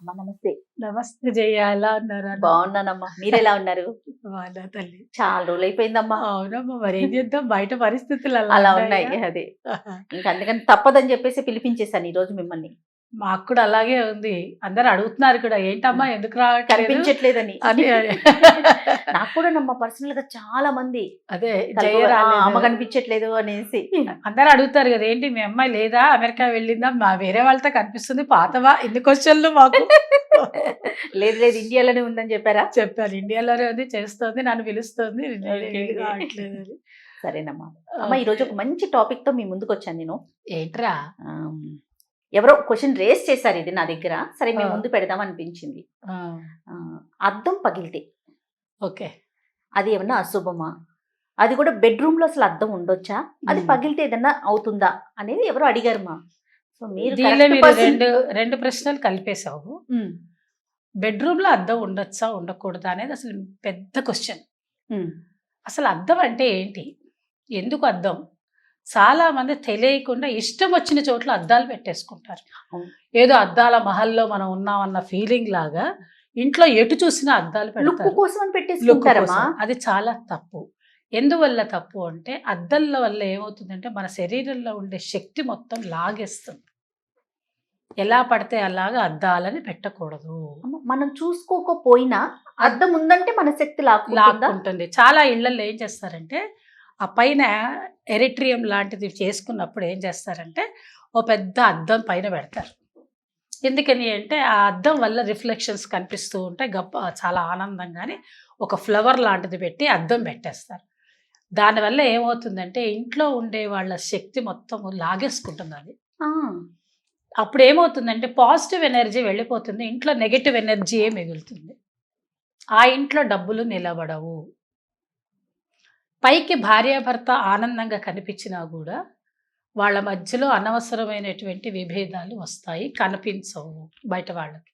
అమ్మా నమస్తే. నమస్తే జయ, ఎలా ఉన్నారు? బాగున్నానమ్మా, మీరెలా ఉన్నారు? బాగున్నా తల్లి. చాలా రోజులు అయిపోయిందమ్మా. అవునమ్మా, మరి ఏం చేద్దాం, బయట పరిస్థితులు అలా ఉన్నాయి. అదే ఇంకా అందుకని తప్పదని చెప్పేసి పిలిపించేశాను ఈ రోజు మిమ్మల్ని. మాకు కూడా అలాగే ఉంది. అందరు అడుగుతున్నారు కూడా, ఏంటమ్మా ఎందుకు కనిపించట్లేదని అని. నాకు కూడా నమ్మ పర్సనల్ గా చాలా మంది అదే అమ్మ కనిపించట్లేదు అనేసి అందరు అడుగుతారు కదా, ఏంటి మీ అమ్మాయి లేదా, అమెరికా వెళ్ళిందా, మా వేరే వాళ్ళతో కనిపిస్తుంది, పాతవా, ఇన్ని క్వశ్చన్లు మాకు. లేదు లేదు, ఇండియాలోనే ఉందని చెప్పారా? చెప్పాను, ఇండియాలోనే ఉంది, చేస్తుంది, నన్ను పిలుస్తుంది. సరేనమ్మా. అమ్మ ఈ రోజు ఒక మంచి టాపిక్ తో మీ ముందుకు వచ్చాను నేను. ఏంట్రా? ఎవరో క్వశ్చన్ రేస్ చేశారు ఇది నా దగ్గర, సరే మేము ముందు పెడదాం అనిపించింది. అద్దం పగిలితే ఓకే, అది ఏమన్నా అశుభమా? అది కూడా బెడ్రూమ్ లో అసలు అద్దం ఉండొచ్చా? అది పగిలితే ఏదన్నా అవుతుందా అనేది ఎవరో అడిగారు మా. సో మీరు రెండు ప్రశ్నలు కలిపేశావు. బెడ్రూమ్ లో అద్దం ఉండొచ్చా ఉండకూడదా అనేది అసలు పెద్ద క్వశ్చన్. అసలు అద్దం అంటే ఏంటి, ఎందుకు అద్దం? చాలా మంది తెలియకుండా ఇష్టం వచ్చిన చోట్ల అద్దాలు పెట్టేసుకుంటారు. ఏదో అద్దాల మహల్లో మనం ఉన్నామన్న ఫీలింగ్ లాగా ఇంట్లో ఎటు చూసినా అద్దాలు పెట్టేసుకుంటారు. అది చాలా తప్పు. ఎందువల్ల తప్పు అంటే, అద్దాల వల్ల ఏమవుతుందంటే మన శరీరంలో ఉండే శక్తి మొత్తం లాగేస్తుంది. ఎలా పడితే అలాగా అద్దాలని పెట్టకూడదు. మనం చూసుకోకపోయినా అద్దం ఉందంటే మన శక్తి లాక్కుంటుంది. చాలా ఇళ్లలో ఏం చేస్తారంటే, ఆ పైన ఎరిట్రియం లాంటిది చేసుకున్నప్పుడు ఏం చేస్తారంటే, ఓ పెద్ద అద్దం పైన పెడతారు. ఎందుకని అంటే, ఆ అద్దం వల్ల రిఫ్లెక్షన్స్ కనిపిస్తూ ఉంటాయి, చాలా ఆనందంగానే ఒక ఫ్లవర్ లాంటిది పెట్టి అద్దం పెట్టేస్తారు. దానివల్ల ఏమవుతుందంటే, ఇంట్లో ఉండే వాళ్ళ శక్తి మొత్తం లాగేసుకుంటుంది అది. అప్పుడు ఏమవుతుందంటే, పాజిటివ్ ఎనర్జీ వెళ్ళిపోతుంది, ఇంట్లో నెగటివ్ ఎనర్జీయే మిగులుతుంది. ఆ ఇంట్లో డబ్బులు నిలబడవు. పైకి భార్యాభర్త ఆనందంగా కనిపించినా కూడా వాళ్ళ మధ్యలో అనవసరమైనటువంటి విభేదాలు వస్తాయి, కనిపించవు బయట వాళ్ళకి.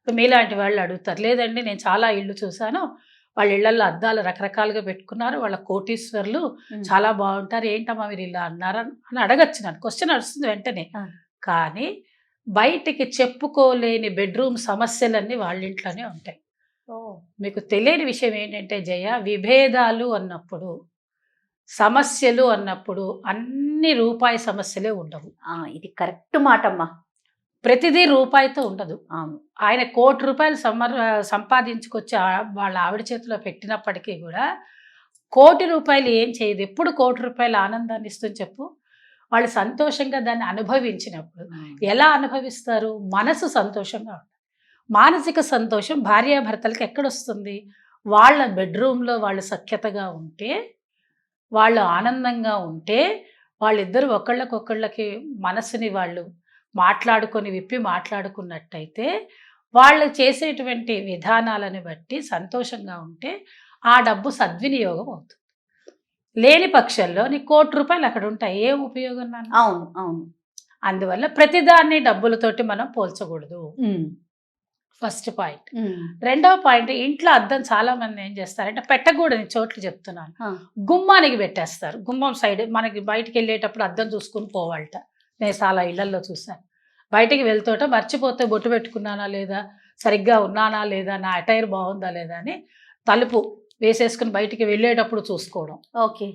మీలాంటి వాళ్ళు అడుగుతారు, లేదండి నేను చాలా ఇళ్ళు చూశాను, వాళ్ళ ఇళ్లలో అద్దాలు రకరకాలుగా పెట్టుకున్నారు, వాళ్ళ కోటీశ్వర్లు చాలా బాగుంటారు, ఏంటమ్మా మీరు ఇలా అన్నారా అని అడగచ్చు. నన్ను క్వశ్చన్ వస్తుంది వెంటనే. కానీ బయటికి చెప్పుకోలేని బెడ్రూమ్ సమస్యలన్నీ వాళ్ళ ఇంట్లోనే ఉంటాయి. మీకు తెలియని విషయం ఏంటంటే జయ, విభేదాలు అన్నప్పుడు, సమస్యలు అన్నప్పుడు అన్ని రూపాయి సమస్యలే ఉండవు. ఇది కరెక్ట్ మాట అమ్మా. ప్రతిదీ రూపాయితో ఉండదు. ఆయన ₹1,00,00,000 సంపాదించుకొచ్చి వాళ్ళ ఆవిడ చేతిలో పెట్టినప్పటికీ కూడా ₹1,00,00,000 ఏం చేయదు. ఎప్పుడు ₹1,00,00,000 ఆనందాన్ని ఇస్తుంది చెప్పు? వాళ్ళు సంతోషంగా దాన్ని అనుభవించినప్పుడు. ఎలా అనుభవిస్తారు? మనసు సంతోషంగా ఉంటుంది. మానసిక సంతోషం భార్యాభర్తలకి ఎక్కడొస్తుంది? వాళ్ళ బెడ్రూమ్లో వాళ్ళు సఖ్యతగా ఉంటే, వాళ్ళు ఆనందంగా ఉంటే, వాళ్ళిద్దరూ ఒకళ్ళకి మనసుని వాళ్ళు మాట్లాడుకొని విప్పి మాట్లాడుకున్నట్టయితే, వాళ్ళు చేసేటువంటి విధానాలను బట్టి సంతోషంగా ఉంటే ఆ డబ్బు సద్వినియోగం అవుతుంది. లేని పక్షంలో నీ ₹1,00,00,000 అక్కడ ఉంటాయి, ఏం ఉపయోగం నాన్న? అవును అవును. అందువల్ల ప్రతిదాన్ని డబ్బులతోటి మనం పోల్చకూడదు. First point. రెండవ పాయింట్, ఇంట్లో అద్దం చాలా మంది ఏం చేస్తారంటే, పెట్టకూడని చోట్లు చెప్తున్నాను, గుమ్మానికి పెట్టేస్తారు. గుమ్మం సైడ్ మనకి బయటికి వెళ్ళేటప్పుడు అద్దం చూసుకుని పోవాలట. నేను చాలా ఇళ్లలో చూసాను. బయటికి వెళ్తూట మర్చిపోతే బొట్టు పెట్టుకున్నానా లేదా, సరిగ్గా ఉన్నానా లేదా, నా అటైర్ బాగుందా లేదా అని తలుపు వేసేసుకుని బయటికి వెళ్ళేటప్పుడు చూసుకోవడం. ఓకే.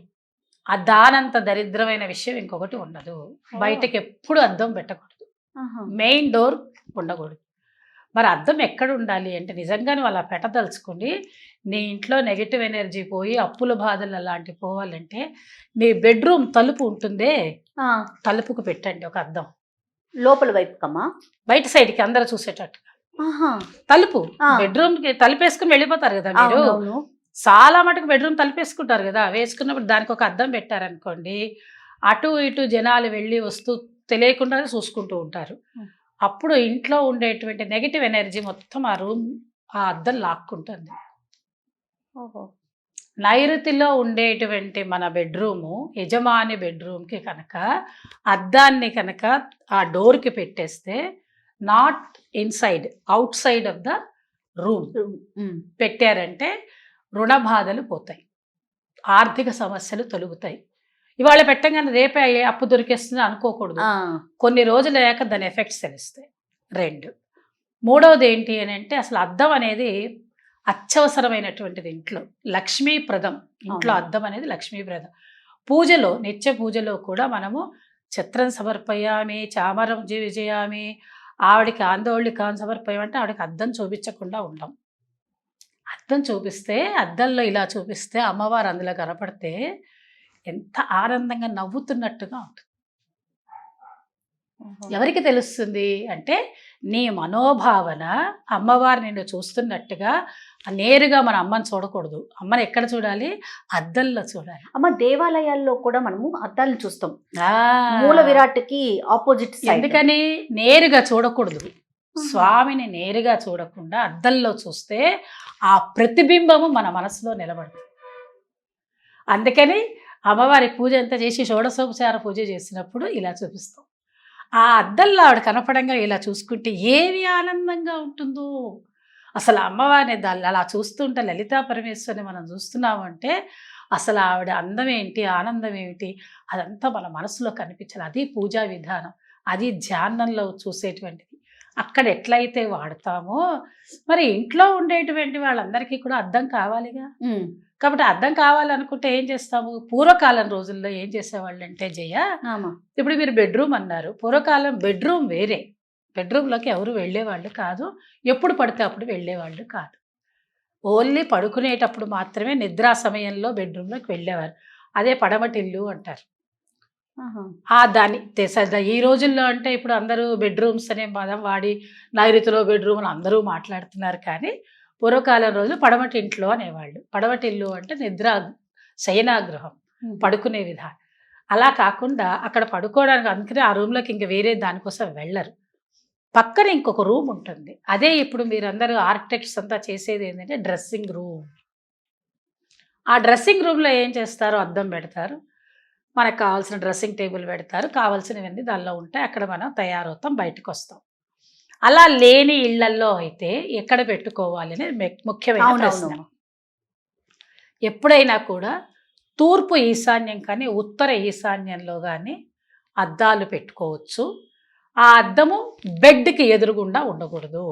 దానంత దరిద్రమైన విషయం ఇంకొకటి ఉండదు. బయటకి ఎప్పుడు అద్దం పెట్టకూడదు, మెయిన్ డోర్ ఉండకూడదు. మరి అద్దం ఎక్కడ ఉండాలి అంటే, నిజంగానే వాళ్ళ పెట్టదలుచుకుని నీ ఇంట్లో నెగిటివ్ ఎనర్జీ పోయి అప్పుల బాధలు అలాంటివి పోవాలంటే, నీ బెడ్రూమ్ తలుపు ఉంటుందే, తలుపుకు పెట్టండి ఒక అద్దం. లోపల వైపుకమ్మా? బయట సైడ్కి అందరూ చూసేటట్టుగా తలుపు. బెడ్రూమ్కి తలుపేసుకుని వెళ్ళిపోతారు కదా మీరు, చాలా మటుకు బెడ్రూమ్ తలుపేసుకుంటారు కదా, వేసుకున్నప్పుడు దానికి ఒక అద్దం పెట్టారనుకోండి, అటు ఇటు జనాలు వెళ్ళి వస్తూ తెలియకుండానే చూసుకుంటూ ఉంటారు. అప్పుడు ఇంట్లో ఉండేటువంటి నెగిటివ్ ఎనర్జీ మొత్తం ఆ అద్దం లాక్కుంటుంది. నైరుతిలో ఉండేటువంటి మన బెడ్రూము, యజమాని బెడ్రూమ్కి కనుక అద్దాన్ని కనుక ఆ డోర్కి పెట్టేస్తే, not inside, out side of the room పెట్టారంటే రుణ బాధలు పోతాయి, ఆర్థిక సమస్యలు తొలుగుతాయి. ఇవాళ పెట్టగానే రేపే అప్పు దొరికేస్తుంది అనుకోకూడదు. కొన్ని రోజులు అయ్యాక దాని ఎఫెక్ట్స్ తెలుస్తాయి. 2, మూడవది ఏంటి అని అంటే అసలు అద్దం అనేది అత్యవసరమైనటువంటిది ఇంట్లో. లక్ష్మీప్రదం. ఇంట్లో అద్దం అనేది లక్ష్మీప్రదం. పూజలో, నిత్య పూజలో కూడా మనము చిత్రం సమర్పయామి, చామరం విజయామి, ఆవిడికి ఆందోళికాన్ని సమర్పయమంటే ఆవిడకి అద్దం చూపించకుండా ఉంటాం. అద్దం చూపిస్తే, అద్దంలో ఇలా చూపిస్తే అమ్మవారు అందులో కనపడితే ఎంత ఆనందంగా నవ్వుతున్నట్టుగా ఉంటుంది. ఎవరికి తెలుస్తుంది అంటే నీ మనోభావన అమ్మవారు నిన్ను చూస్తున్నట్టుగా నేరుగా మన అమ్మని చూడకూడదు. అమ్మని ఎక్కడ చూడాలి? అద్దంలో చూడాలి. అమ్మ దేవాలయాల్లో కూడా మనము అద్దాలను చూస్తాం, మూల విరాట్కి ఆపోజిట్. ఎందుకని నేరుగా చూడకూడదు? స్వామిని నేరుగా చూడకుండా అద్దంలో చూస్తే ఆ ప్రతిబింబము మన మనసులో నిలబడుతుంది. అందుకని అమ్మవారి పూజ అంతా చేసి షోడశోపచార పూజ చేసినప్పుడు ఇలా చూపిస్తాం. ఆ అద్దంలో ఆవిడ కనపడంగా ఇలా చూసుకుంటే ఏమి ఆనందంగా ఉంటుందో అసలు. అమ్మవారిని దాన్ని అలా చూస్తుంటే లలితా పరమేశ్వరిని మనం చూస్తున్నామంటే అసలు ఆవిడ అందం ఏంటి, ఆనందం ఏమిటి, అదంతా మన మనసులో కనిపించాలి. అది పూజా విధానం, అది ధ్యానంలో చూసేటువంటిది. అక్కడ ఎట్లయితే వాడతామో మరి ఇంట్లో ఉండేటువంటి వాళ్ళందరికీ కూడా అద్దం కావాలిగా. కాబట్టి అద్దం కావాలనుకుంటే ఏం చేస్తాము? పూర్వకాలం రోజుల్లో ఏం చేసేవాళ్ళు అంటే జయ, ఇప్పుడు మీరు బెడ్రూమ్ అన్నారు, పూర్వకాలం బెడ్రూమ్ వేరే. బెడ్రూమ్లోకి ఎవరు వెళ్ళేవాళ్ళు కాదు, ఎప్పుడు పడితే అప్పుడు వెళ్ళేవాళ్ళు కాదు. ఓన్లీ పడుకునేటప్పుడు మాత్రమే నిద్రా సమయంలో బెడ్రూమ్లోకి వెళ్ళేవారు. అదే పడమటిల్లు అంటారు. దాన్ని ఈ రోజుల్లో అంటే ఇప్పుడు అందరూ బెడ్రూమ్స్ అనే పదం వాడి నైరుతిలో బెడ్రూమ్లు అందరూ మాట్లాడుతున్నారు. కానీ పూర్వకాలం రోజులు పడమటి ఇంట్లో అనేవాళ్ళు. పడమటి ఇల్లు అంటే నిద్ర శయనాగృహం, పడుకునే విధానం. అలా కాకుండా అక్కడ పడుకోవడానికి, అందుకనే ఆ రూమ్లోకి ఇంకా వేరే దానికోసం వెళ్ళరు. పక్కన ఇంకొక రూమ్ ఉంటుంది. అదే ఇప్పుడు మీరందరూ ఆర్కిటెక్ట్స్ అంతా చేసేది ఏంటంటే డ్రెస్సింగ్ రూమ్. ఆ డ్రెస్సింగ్ రూమ్లో ఏం చేస్తారో అద్దం పెడతారు, మనకు కావాల్సిన డ్రెస్సింగ్ టేబుల్ పెడతారు, కావాల్సినవన్నీ దానిలో ఉంటాయి. అక్కడ మనం తయారవుతాం, బయటకు వస్తాం. అలా లేని ఇళ్లల్లో అయితే ఎక్కడ పెట్టుకోవాలి అనేది ముఖ్యమైన ప్రశ్న. ఎప్పుడైనా కూడా తూర్పు ఈశాన్యం కానీ ఉత్తర ఈశాన్యంలో కానీ అద్దాలు పెట్టుకోవచ్చు. ఆ అద్దము బెడ్కి ఎదురుగుండా ఉండకూడదు.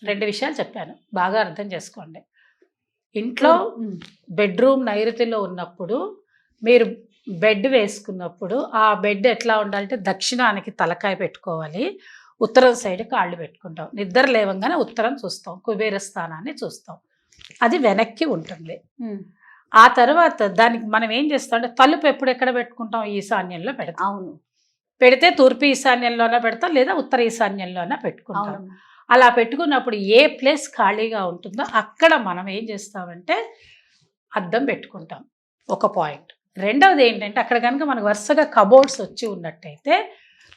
2 విషయాలు చెప్పాను, బాగా అర్థం చేసుకోండి. ఇంట్లో బెడ్రూమ్ నైరుతిలో ఉన్నప్పుడు మీరు బెడ్ వేసుకున్నప్పుడు ఆ బెడ్ ఎట్లా ఉండాలంటే దక్షిణానికి తలకాయ పెట్టుకోవాలి, ఉత్తరం సైడ్ కాళ్ళు పెట్టుకుంటాం. నిద్ర లేవంగానే ఉత్తరం చూస్తాం, కుబేర స్థానాన్ని చూస్తాం, అది వెనక్కి ఉంటుంది. ఆ తర్వాత దానికి మనం ఏం చేస్తాం అంటే తలుపు ఎప్పుడు ఎక్కడ పెట్టుకుంటాం? ఈశాన్యంలో పెడతాం. అవును, పెడితే తూర్పు ఈశాన్యంలోనే పెడతాం, లేదా ఉత్తర ఈశాన్యంలోనే పెట్టుకుంటాం. అలా పెట్టుకున్నప్పుడు ఏ ప్లేస్ ఖాళీగా ఉంటుందో అక్కడ మనం ఏం చేస్తామంటే అద్దం పెట్టుకుంటాం. ఒక పాయింట్. రెండవది ఏంటంటే అక్కడ కనుక మనకు వరుసగా కబోర్డ్స్ వచ్చి ఉన్నట్టయితే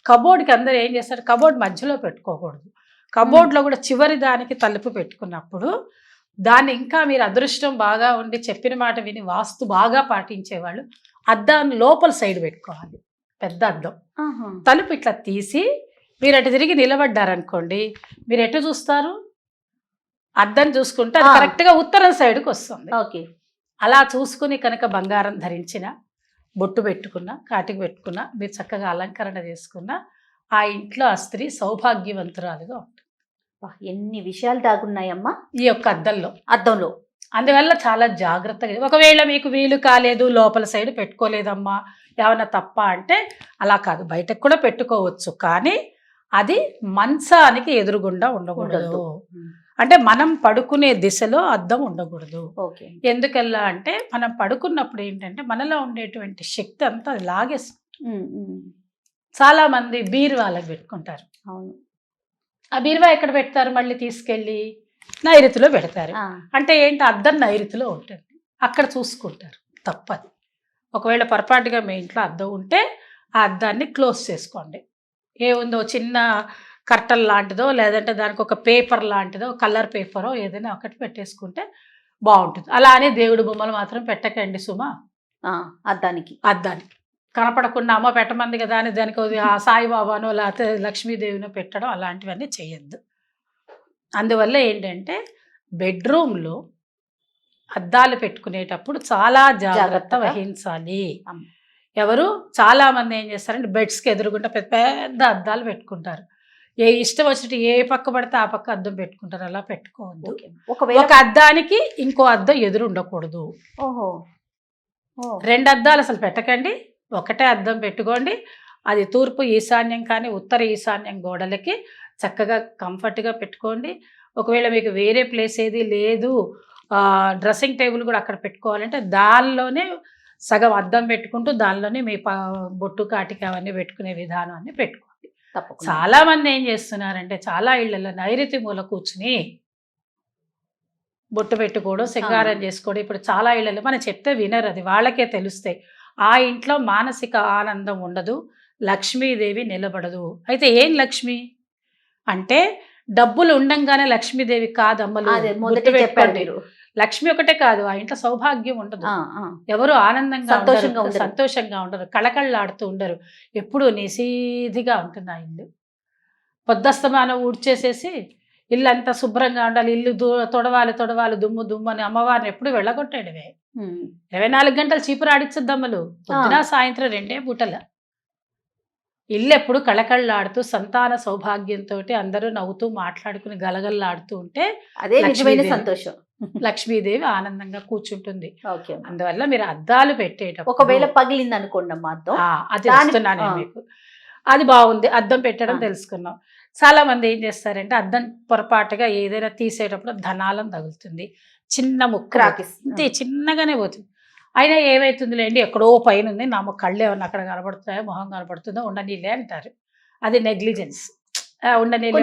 కబోర్డ్కి అందరూ ఏం చేస్తారు? కబోర్డ్ మధ్యలో పెట్టుకోకూడదు. కబోర్డ్లో కూడా చివరి దానికి తలుపు పెట్టుకున్నప్పుడు దాన్ని ఇంకా మీరు అదృష్టం బాగా ఉండి చెప్పిన మాట విని వాస్తు బాగా పాటించేవాళ్ళు అద్దాన్ని లోపల సైడ్ పెట్టుకోవాలి. పెద్ద అద్దం తలుపు ఇట్లా తీసి మీరు అటు తిరిగి నిలబడ్డారనుకోండి, మీరు ఎటు చూస్తారు? అద్దం చూసుకుంటే అది కరెక్ట్గా ఉత్తరం సైడ్కి వస్తుంది. ఓకే, అలా చూసుకుని కనుక బంగారం ధరించిన, బొట్టు పెట్టుకున్నా, కాటికి పెట్టుకున్నా, మీరు చక్కగా అలంకరణ చేసుకున్నా ఆ ఇంట్లో ఆ స్త్రీ సౌభాగ్యవంతురాలుగా ఉంటుంది. ఎన్ని విషయాలు దాగున్నాయమ్మా ఈ యొక్క అద్దంలో. అందువల్ల చాలా జాగ్రత్తగా, ఒకవేళ మీకు వీలు కాలేదు, లోపల సైడ్ పెట్టుకోలేదమ్మా, ఏమన్నా తప్ప అంటే అలా కాదు, బయటకు కూడా పెట్టుకోవచ్చు. కానీ అది మంచానికి ఎదురుగుండా ఉండకూడదు. అంటే మనం పడుకునే దిశలో అద్దం ఉండకూడదు. ఎందుకల్లా అంటే మనం పడుకున్నప్పుడు ఏంటంటే మనలో ఉండేటువంటి శక్తి అంతా అది లాగేస్తుంది. చాలా మంది బీరువాలకు పెట్టుకుంటారు. అవును, ఆ బీరువా ఎక్కడ పెడతారు? మళ్ళీ తీసుకెళ్ళి నైరుతిలో పెడతారు. అంటే ఏంటి? అద్దం నైరుతిలో ఉంటుంది, అక్కడ చూసుకుంటారు. తప్పది. ఒకవేళ పొరపాటుగా మీ ఇంట్లో అద్దం ఉంటే ఆ అద్దాన్ని క్లోజ్ చేసుకోండి. ఏముందో చిన్న కర్టన్ లాంటిదో, లేదంటే దానికి ఒక పేపర్ లాంటిదో, కలర్ పేపరో ఏదైనా ఒకటి పెట్టేసుకుంటే బాగుంటుంది. అలా అని దేవుడి బొమ్మలు మాత్రం పెట్టకండి సుమా. అద్దానికి కనపడకుండా అమ్మ పెట్టమంది కదా అని దానికి సాయిబాబానో లేకపోతే లక్ష్మీదేవినో పెట్టడం అలాంటివన్నీ చేయొద్దు. అందువల్ల ఏంటంటే బెడ్రూమ్లో అద్దాలు పెట్టుకునేటప్పుడు చాలా జాగ్రత్త వహించాలి. ఎవరు చాలామంది ఏం చేస్తారంటే బెడ్స్కి ఎదురుగుండా పెద్ద పెద్ద అద్దాలు పెట్టుకుంటారు. ఇష్టం వచ్చినట్టు ఏ పక్క పడితే ఆ పక్క అద్దం పెట్టుకుంటారు, అలా పెట్టుకోవద్దు. ఒకవేళ ఒక అద్దానికి ఇంకో అద్దం ఎదురు ఉండకూడదు. ఓహో 2 అద్దాలు అసలు పెట్టకండి, ఒకటే అద్దం పెట్టుకోండి. అది తూర్పు ఈశాన్యం కానీ ఉత్తర ఈశాన్యం గోడలకి చక్కగా కంఫర్ట్గా పెట్టుకోండి. ఒకవేళ మీకు వేరే ప్లేస్ ఏది లేదు, డ్రెస్సింగ్ టేబుల్ కూడా అక్కడ పెట్టుకోవాలంటే దానిలోనే సగం అద్దం పెట్టుకుంటూ దానిలోనే మీ బొట్టు కాటికి అవన్నీ పెట్టుకునే విధానం అన్ని పెట్టుకోండి. చాలా మంది ఏం చేస్తున్నారంటే చాలా ఇళ్లలో నైరుతి మూల కూర్చుని బొట్టు పెట్టుకోవడం, సింగారం చేసుకోవడం. ఇప్పుడు చాలా ఇళ్లలో మనం చెప్తే వినరు, అది వాళ్ళకే తెలుస్తాయి. ఆ ఇంట్లో మానసిక ఆనందం ఉండదు, లక్ష్మీదేవి నిలబడదు. అయితే ఏం లక్ష్మి అంటే డబ్బులు ఉండంగానే లక్ష్మీదేవి కాదమ్మలు, మొదటి చెప్పండి. లక్ష్మి ఒకటే కాదు, ఆ ఇంట్లో సౌభాగ్యం ఉండదు, ఎవరు ఆనందంగా సంతోషంగా ఉండరు, కళకళలాడుతూ ఉండరు, ఎప్పుడు నిశీధిగా ఉంటుంది ఆ ఇల్లు. పొద్దస్తమానం ఊడ్చేసేసి ఇల్లు అంతా శుభ్రంగా ఉండాలి, ఇల్లు తొడవాలి దుమ్ము దుమ్ము అని అమ్మవారిని ఎప్పుడు వెళ్ళగొట్టాడువే. 24 గంటలు చీపురు ఆడించద్దమ్మలు, పొద్దున సాయంత్రం 2 పూటల. ఇల్లు ఎప్పుడు కళకళలాడుతూ సంతాన సౌభాగ్యంతో అందరూ నవ్వుతూ మాట్లాడుకుని గలగల్లాడుతూ ఉంటే అదే నిజమైన సంతోషం. లక్ష్మీదేవి ఆనందంగా కూర్చుంటుంది. అందువల్ల మీరు అద్దాలు పెట్టేటప్పుడు ఒకవేళ పగిలింది అనుకోండి అమ్మా అద్దం, అది ఇస్తున్నాను మీకు, అది బాగుంది అద్దం పెట్టడం తెలుసుకున్నాం. చాలా మంది ఏం చేస్తారంటే అద్దం పొరపాటుగా ఏదైనా తీసేటప్పుడు ధనాలం తగులుతుంది, చిన్న ముక్క అంతే చిన్నగానే పోతుంది. అయినా ఏమవుతుందిలేండి ఎక్కడో పైన ఉంది, నా కళ్ళు ఏమన్నా అక్కడ కనబడుతున్నాయో మొహం కనబడుతుందో ఉండనీలే అంటారు. అది నెగ్లిజెన్స్. ఉండనీలే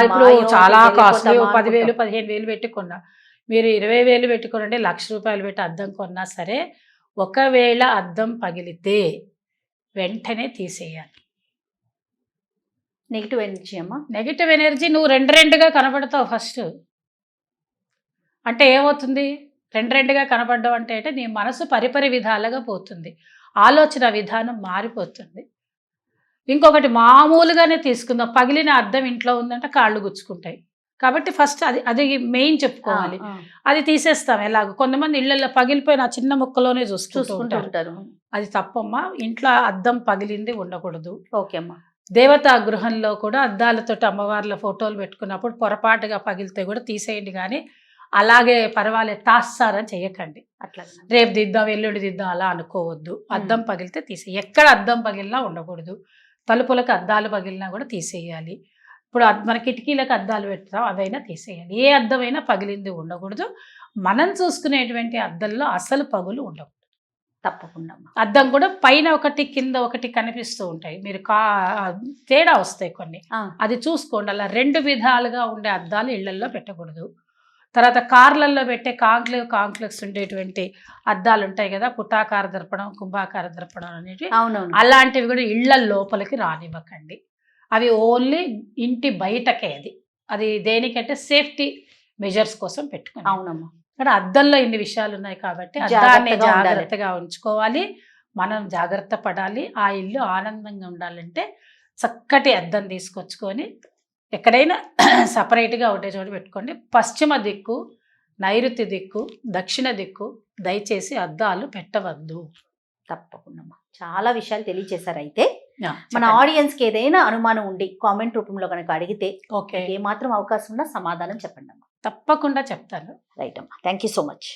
ఇప్పుడు చాలా కాస్ట్లీ 10,000 15,000 పెట్టుకున్నా, మీరు 20,000 పెట్టుకోనండి, ₹1,00,000 పెట్టి అద్దం కొన్నా సరే ఒకవేళ అద్దం పగిలితే వెంటనే తీసేయాలి. నెగిటివ్ ఎనర్జీ అమ్మా, నెగిటివ్ ఎనర్జీ నువ్వు రెండుగా కనబడతావు ఫస్ట్. అంటే ఏమవుతుంది, రెండుగా కనబడ్డం అంటే నీ మనసు పరిపరి విధాలుగా పోతుంది, ఆలోచన విధానం మారిపోతుంది. ఇంకొకటి మామూలుగానే తీసుకుందాం, పగిలిన అద్దం ఇంట్లో ఉందంటే కాళ్ళు గుచ్చుకుంటాయి, కాబట్టి ఫస్ట్ అది మెయిన్ చెప్పుకోవాలి. అది తీసేస్తాం ఎలాగో. కొంతమంది ఇళ్లలో పగిలిపోయిన చిన్న ముక్కలోనే చూసుకుంటుంటారు, అది తప్పమ్మా. ఇంట్లో అద్దం పగిలింది ఉండకూడదు. ఓకే అమ్మా. దేవతా గృహంలో కూడా అద్దాలతో అమ్మవార్ల ఫోటోలు పెట్టుకున్నప్పుడు పొరపాటుగా పగిలితే కూడా తీసేయండి, కానీ అలాగే పర్వాలేదు తాస్తారని చెయ్యకండి. అట్లా రేపు దిద్దాం ఎల్లుండి దిద్దాం అలా అనుకోవద్దు. అద్దం పగిలితే ఎక్కడ అద్దం పగిలినా ఉండకూడదు, తలుపులకు అద్దాలు పగిలినా కూడా తీసేయాలి. ఇప్పుడు మన కిటికీలకు అద్దాలు పెడతాం, అవైనా తీసేయాలి. ఏ అద్దమైనా పగిలింది ఉండకూడదు. మనం చూసుకునేటువంటి అద్దంలో అసలు పగులు ఉండకూడదు. తప్పకుండా అద్దం కూడా పైన ఒకటి కింద ఒకటి కనిపిస్తూ ఉంటాయి, మీరు తేడా వస్తాయి కొన్ని, అది చూసుకోండి. అలా 2 విధాలుగా ఉండే అద్దాలు ఇళ్లల్లో పెట్టకూడదు. తర్వాత కార్లలో పెట్టే కాంక్లెక్స్ ఉండేటువంటి అద్దాలు ఉంటాయి కదా, పుటాకార దర్పణం కుంభాకార దర్పణం అనేవి, అలాంటివి కూడా ఇళ్ల లోపలికి రానివ్వకండి. అవి ఓన్లీ ఇంటి బయటకే, అది దేనికంటే సేఫ్టీ మెజర్స్ కోసం పెట్టుకోండి. అవునమ్మా. ఇక్కడ అద్దంలో ఇన్ని విషయాలు ఉన్నాయి కాబట్టి అద్దాన్ని జాగ్రత్తగా ఉంచుకోవాలి, మనం జాగ్రత్త పడాలి. ఆ ఇల్లు ఆనందంగా ఉండాలంటే చక్కటి అద్దం తీసుకొచ్చుకొని ఎక్కడైనా సపరేట్గా ఒకటే చోట పెట్టుకోండి. పశ్చిమ దిక్కు, నైరుతి దిక్కు, దక్షిణ దిక్కు దయచేసి అద్దాలు పెట్టవద్దు. తప్పకుండా చాలా విషయాలు తెలియజేశారు. అయితే మన ఆడియన్స్కి ఏదైనా అనుమానం ఉండి కామెంట్ రూపంలో కనుక అడిగితే ఏ మాత్రం అవకాశం ఉన్నా సమాధానం చెప్పండి అమ్మా. తప్పకుండా చెప్తాను. రైట్ అమ్మా, థ్యాంక్ యూ సో మచ్.